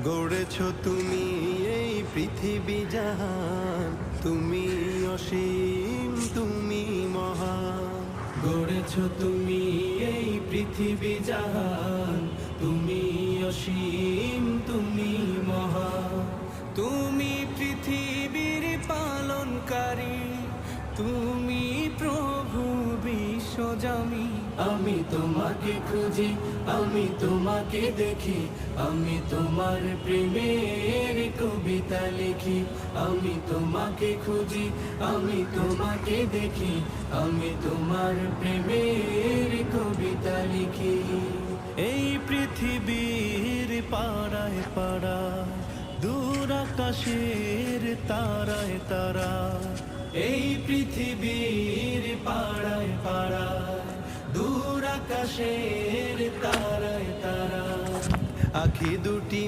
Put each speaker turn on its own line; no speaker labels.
গড়েছ তুমি এই পৃথিবী জাহান, তুমি অসীম তুমি মহান।
গড়েছ তুমি এই পৃথিবী জাহান, তুমি অসীম তুমি মহান।
তুমি পৃথিবীর পালনকারী, তুমি প্রভু বিশ্বজামি।
আমি তোমাকে খুঁজি, আমি তোমাকে দেখি, আমি তোমার প্রেমের কবিতা লিখি। আমি তোমাকে খুঁজি, আমি তোমাকে দেখি, আমি তোমার প্রেমের কবিতা লিখি।
এই পৃথিবীর পাড়ায় পাড়ায়, দূর আকাশের তারায় তারা।
এই পৃথিবীর পাড়ায় পাড়ায়, দূর আকাশের তারায় তারা।
আখি দুটি